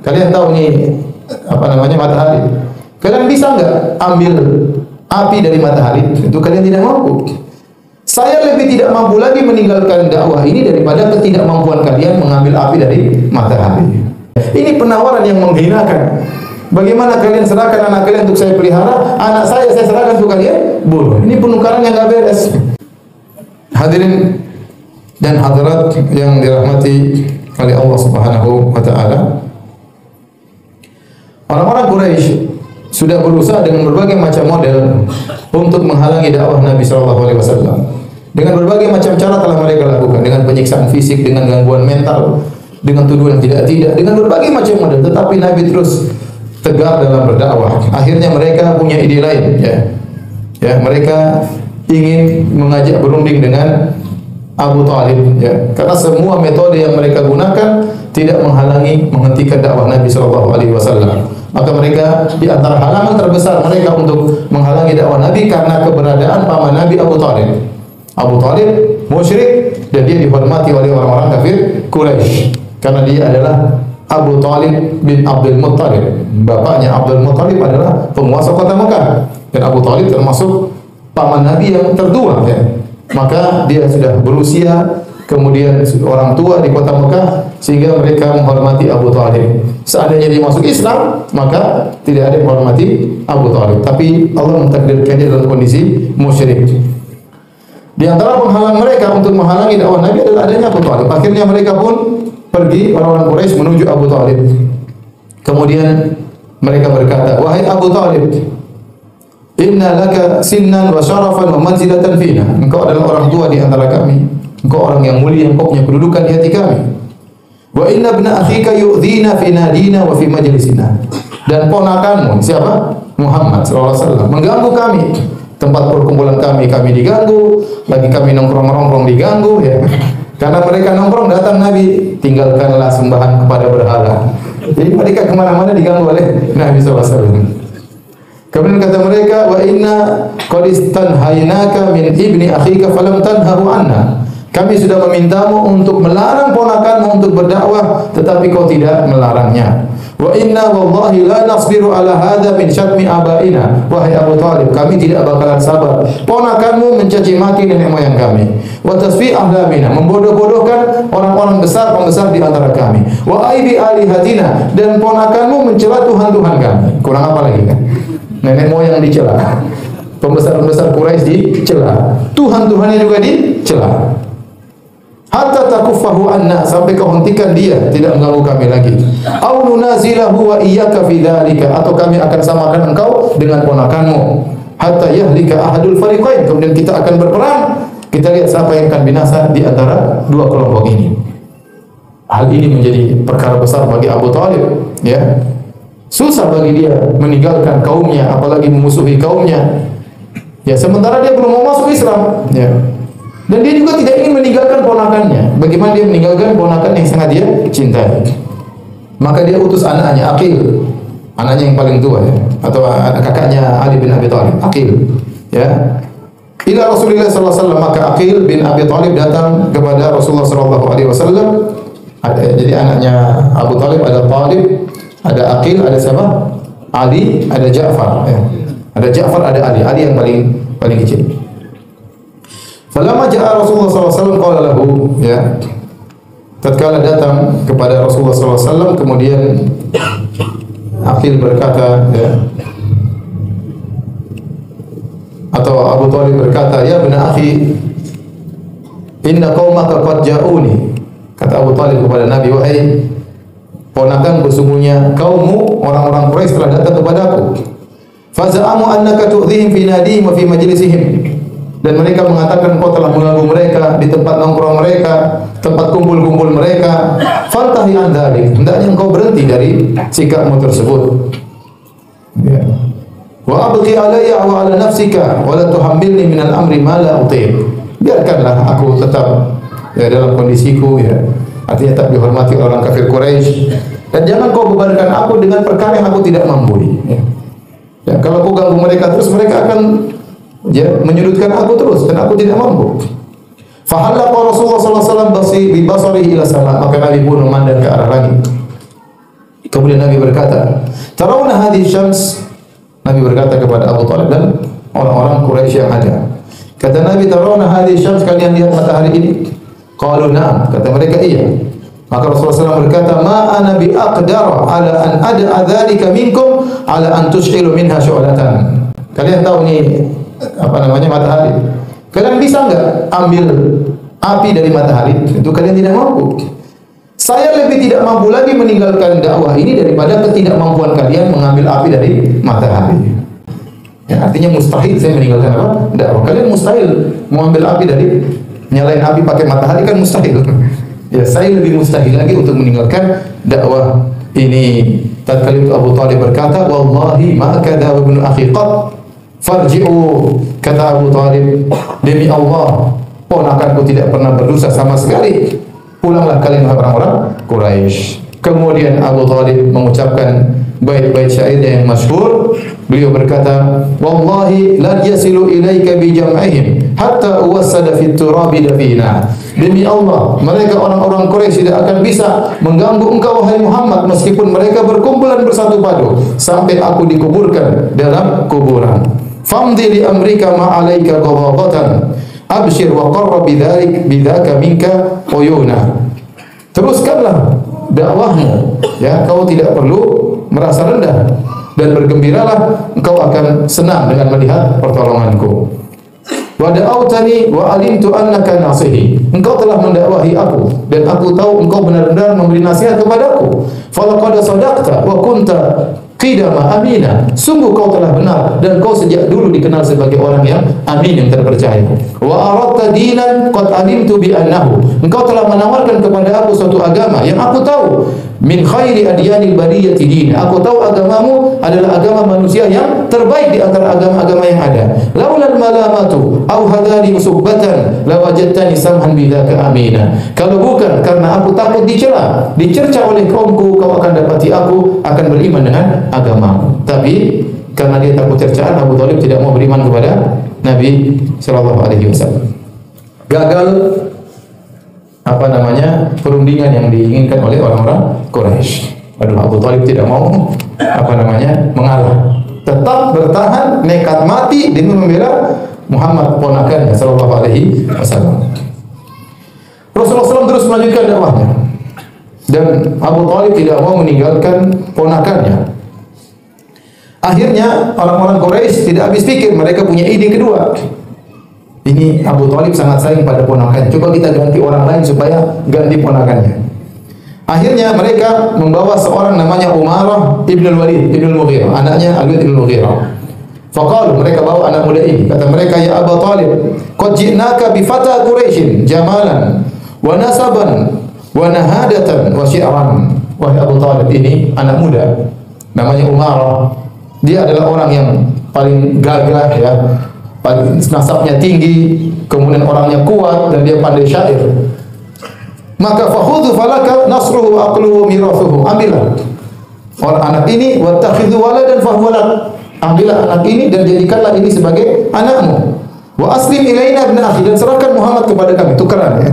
Kalian tahu nih apa namanya matahari. Kalian bisa nggak ambil api dari matahari? Itu kalian tidak mampu. Saya lebih tidak mampu lagi meninggalkan dakwah ini daripada ketidakmampuan kalian mengambil api dari matahari. Ini penawaran yang menghinakan. Bagaimana kalian serahkan anak kalian untuk saya pelihara, anak saya serahkan untuk kalian bunuh. Ini penukaran yang nggak beres. Hadirin dan hadirat yang dirahmati oleh Allah Subhanahu wa taala. Orang-orang Quraisy sudah berusaha dengan berbagai macam model untuk menghalangi dakwah Nabi sallallahu alaihi wasallam. Dengan berbagai macam cara telah mereka lakukan, dengan penyiksaan fisik, dengan gangguan mental, dengan tuduhan tidak-tidak, dengan berbagai macam model, tetapi Nabi terus tegar dalam berdakwah. Akhirnya mereka punya ide lain, ya, mereka ingin mengajak berunding dengan Abu Talib, ya, karena semua metode yang mereka gunakan tidak menghalangi menghentikan dakwah Nabi Shallallahu Alaihi Wasallam. Maka mereka di antara halangan terbesar mereka untuk menghalangi dakwah Nabi karena keberadaan paman Nabi Abu Talib. Abu Talib musyrik dan dia dihormati oleh orang-orang kafir Quraisy karena dia adalah Abu Talib bin Abdul Muttalib. Bapaknya Abdul Muttalib adalah penguasa kota Mekah dan Abu Talib termasuk paman Nabi yang tertua, ya. Maka dia sudah berusia, kemudian orang tua di kota Mekah sehingga mereka menghormati Abu Talib. Seandainya dia masuk Islam, maka tidak ada yang menghormati Abu Talib. Tapi Allah mentakdirkan dia dalam kondisi musyrik. Di antara penghalang mereka untuk menghalangi dakwah Nabi adalah adanya Abu Talib. Akhirnya mereka pun pergi, orang-orang Quraisy menuju Abu Talib. Kemudian mereka berkata, wahai Abu Talib, inna laka sinnan wa syarafan wa manzilatan fina. Engkau adalah orang tua di antara kami. Engkau orang yang mulia, engkau punya kedudukan di hati kami. Wa inna ibna akhika yu'dhina fi nadina wa fi majlisina. Dan ponakanmu, siapa? Muhammad sallallahu alaihi wasallam, mengganggu kami. Tempat perkumpulan kami diganggu, lagi kami nongkrong-nongkrong diganggu, ya. Karena mereka nongkrong datang Nabi, tinggalkanlah sembahan kepada berhala. Jadi mereka kemana-mana diganggu oleh Nabi SAW. Kemudian kata mereka, wa inna qad istanhaynaka min ibni akhika falam tanhahu anna. Kami sudah memintamu untuk melarang ponakanmu untuk berdakwah, tetapi kau tidak melarangnya. Wa inna wallahi la nasbiru ala hadha min syatmi abaina. Wahai Abu Talib, kami tidak bakalan sabar ponakanmu mencaci maki nenek moyang kami. Wa tasfi ahlamina, membodoh-bodohkan orang-orang besar pembesar di antara kami. Wa aibi alihatina, dan ponakanmu mencela Tuhan-Tuhan kami. Kurang apa lagi kan? Nenek moyang dicela, pembesar-pembesar Quraisy dicela, Tuhan-Tuhannya juga dicela. Hatta takuffahu anna, sampai kau hentikan dia tidak mengganggu kami lagi. Au nunazilahu wa iyyaka fi dzalika, atau kami akan samakan engkau dengan ponakanmu. Hatta yahlika ahadul fariqain, kemudian kita akan berperang. Kita lihat siapa yang akan binasa di antara dua kelompok ini. Hal ini menjadi perkara besar bagi Abu Talib, ya. Susah bagi dia meninggalkan kaumnya, apalagi memusuhi kaumnya. Ya, sementara dia belum mau masuk Islam, ya. Dan dia juga tidak ingin meninggalkan ponakannya. Bagaimana dia meninggalkan ponakan yang sangat dia cintai? Maka dia utus anaknya Aqil, anaknya yang paling tua, ya, atau kakaknya Ali bin Abi Thalib, Aqil, ya. Ila Rasulullah sallallahu alaihi wasallam, maka Aqil bin Abi Thalib datang kepada Rasulullah sallallahu alaihi wasallam. Jadi anaknya Abu Thalib ada Talib, ada Aqil, ada siapa? Ali, ada Ja'far, ya. Ada Ja'far, ada Ali. Ali yang paling kecil. Falamma ja'a Rasulullah sallallahu alaihi wasallam qala lahu, ya. Tatkala datang kepada Rasulullah sallallahu alaihi wasallam, kemudian Aqil berkata, ya, atau Abu Talib berkata, ya bena akhi, inna qaumaka qad ja'uni. Kata Abu Talib kepada Nabi, wahai ponakan, sesungguhnya kaummu orang-orang Quraisy telah datang kepadaku. Faza'amu annaka tu'dhihim fi nadihim wa fi majlisihim. Dan mereka mengatakan kau telah mengganggu mereka di tempat nongkrong mereka, tempat kumpul-kumpul mereka. Fantahi an dzalik, hendaknya engkau berhenti dari sikapmu tersebut. Ya. Wa abqi alayya wa ala nafsika wa la tuhammilni min al-amri ma la utiq. Biarkanlah aku tetap, ya, dalam kondisiku, ya. Artinya tak dihormati orang kafir Quraisy, dan jangan kau bebankan aku dengan perkara yang aku tidak mampu. Ya. Ya, kalau aku ganggu mereka terus, mereka akan, ya, menyudutkan aku terus dan aku tidak mampu. Fahallaqa Rasulullah sallallahu alaihi wasallam bi basarihi ila sama, maka Nabi pun memandang ke arah langit. Kemudian Nabi berkata, "Tarawna hadhihi syams?" Nabi berkata kepada Abu Talib dan orang-orang Quraisy yang ada. Kata Nabi, "Tarawna hadhihi syams?" Kalian lihat matahari ini? Qalu na'am. Kata mereka, iya. Maka Rasulullah SAW berkata, "Ma ana bi aqdara ala an ad'a dzalika minkum ala an tush'ilu minha syu'latan." Kalian tahu nih apa namanya matahari? Kalian bisa enggak ambil api dari matahari? Itu kalian tidak mampu. Saya lebih tidak mampu lagi meninggalkan dakwah ini daripada ketidakmampuan kalian mengambil api dari matahari. Ya, artinya mustahil saya meninggalkan apa? Dakwah. Kalian mustahil mengambil api dari nyalain api pakai matahari kan mustahil. Ya, saya lebih mustahil lagi untuk meninggalkan dakwah ini. Tatkala itu Abu Talib berkata, "Wallahi ma kadza ibnu akhi qad farji'u." Kata Abu Talib, "Demi Allah, ponakanku tidak pernah berdosa sama sekali. Pulanglah kalian orang-orang Quraisy." Kemudian Abu Talib mengucapkan bait-bait syair yang masyhur. Beliau berkata, "Wallahi la yasilu ilaika bi jam'ihim hatta uwassada fit turabi dafina." Demi Allah, mereka orang-orang Quraisy tidak akan bisa mengganggu engkau wahai Muhammad meskipun mereka berkumpulan bersatu padu sampai aku dikuburkan dalam kuburan. Famdi li amrika ma 'alaika ghadabatan. Abshir wa qarra bidzalik bidzaka minka uyuna. Teruskanlah dakwahmu, ya, kau tidak perlu merasa rendah dan bergembiralah, engkau akan senang dengan melihat pertolonganku. Wa da'autani wa alimtu annaka nasihi. Engkau telah mendakwahi aku dan aku tahu engkau benar-benar memberi nasihat kepadaku. Falaqad sadaqta wa kunta qidama amina. Sungguh kau telah benar dan kau sejak dulu dikenal sebagai orang yang amin, yang terpercaya. Wa aradta dinan qad alimtu bi annahu. Engkau telah menawarkan kepada aku suatu agama yang aku tahu min khairi adyanil bariyati din. Aku tahu agamamu adalah agama manusia yang terbaik di antara agama-agama yang ada. Laulal malamatu au hadani musubbatan lawajadtani samhan bidzaka amina. Kalau bukan karena aku takut dicela, dicerca oleh kaumku, kau akan dapati aku akan beriman dengan agamamu. Tapi karena dia takut cercaan, Abu Talib tidak mau beriman kepada Nabi sallallahu alaihi wasallam. Gagal apa namanya perundingan yang diinginkan oleh orang-orang Quraisy. Aduh, Abu Talib tidak mau apa namanya mengalah, tetap bertahan, nekat mati demi membela Muhammad ponakannya sallallahu alaihi wasallam. Rasulullah SAW terus melanjutkan dakwahnya dan Abu Talib tidak mau meninggalkan ponakannya. Akhirnya orang-orang Quraisy tidak habis pikir, mereka punya ide kedua. Ini Abu Talib sangat sayang pada ponakannya. Coba kita ganti orang lain supaya ganti ponakannya. Akhirnya mereka membawa seorang namanya Umarah ibn al-Walid ibn al-Mughirah, anaknya Al-Walid ibn al-Mughirah. Faqalu, mereka bawa anak muda ini. Kata mereka, "Ya Abu Talib, qad ji'naka bi fata Quraisyin jamalan wa nasaban wa nahadatan wa syi'ran." Wahai Abu Talib, ini anak muda namanya Umarah. Dia adalah orang yang paling gagah, ya, paling nasabnya tinggi, kemudian orangnya kuat dan dia pandai syair. Maka fakhudhu falaka nasruhu wa aqluhu mirathuhu. Ambillah orang anak ini, wattakhidhu waladan fahuwa. Ambillah anak ini dan jadikanlah ini sebagai anakmu. Wa aslim ilaina ibn akhi, dan serahkan Muhammad kepada kami. Tukeran, ya.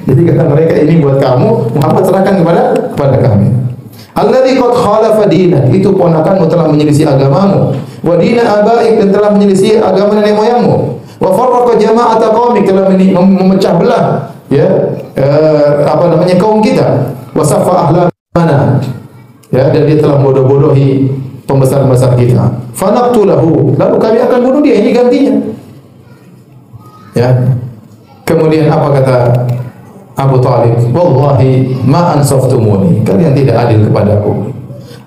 Jadi kata mereka, ini buat kamu, Muhammad serahkan kepada kami. Alladzi qad khalafa dinak, itu ponakanmu telah menyelisih agamamu. Wa dina abaik, dan telah menyelisih agama nenek moyangmu. Wa farraqa jama'ata qaumik, telah memecah belah, ya, apa namanya, kaum kita. Wa saffa ahlamana, ya, dan dia telah bodoh-bodohi pembesar-pembesar kita. Fa naqtulahu, lalu kami akan bunuh dia, ini gantinya. Ya. Kemudian apa kata Abu Talib? Wallahi ma ansaftumuni, kalian tidak adil kepadaku.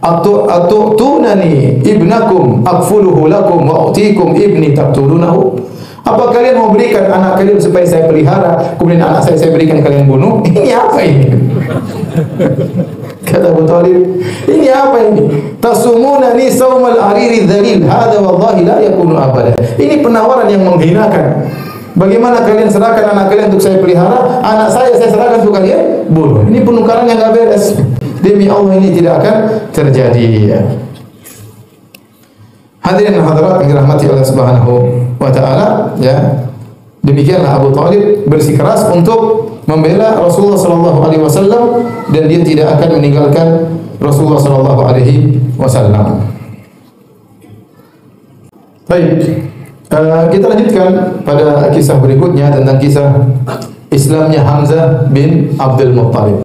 Atu'tunani ibnakum akfuluhu lakum wa utikum ibni taqtulunahu. Apa kalian mau berikan anak kalian supaya saya pelihara, kemudian anak saya berikan kalian bunuh? Ini apa ini? Kata Abu Talib, ini apa ini? Tasumunani sawmal ariri dzalil, hadza wallahi la yakunu abada. Ini penawaran yang menghinakan. Bagaimana kalian serahkan anak kalian untuk saya pelihara, anak saya serahkan untuk kalian bunuh? Ini penukaran yang enggak beres. Demi Allah ini tidak akan terjadi. Ya. Hadirin dan hadirat yang dirahmati Allah Subhanahu wa taala, ya. Demikianlah Abu Talib bersikeras untuk membela Rasulullah sallallahu alaihi wasallam dan dia tidak akan meninggalkan Rasulullah sallallahu alaihi wasallam. Baik, kita lanjutkan pada kisah berikutnya tentang kisah Islamnya Hamzah bin Abdul Muttalib.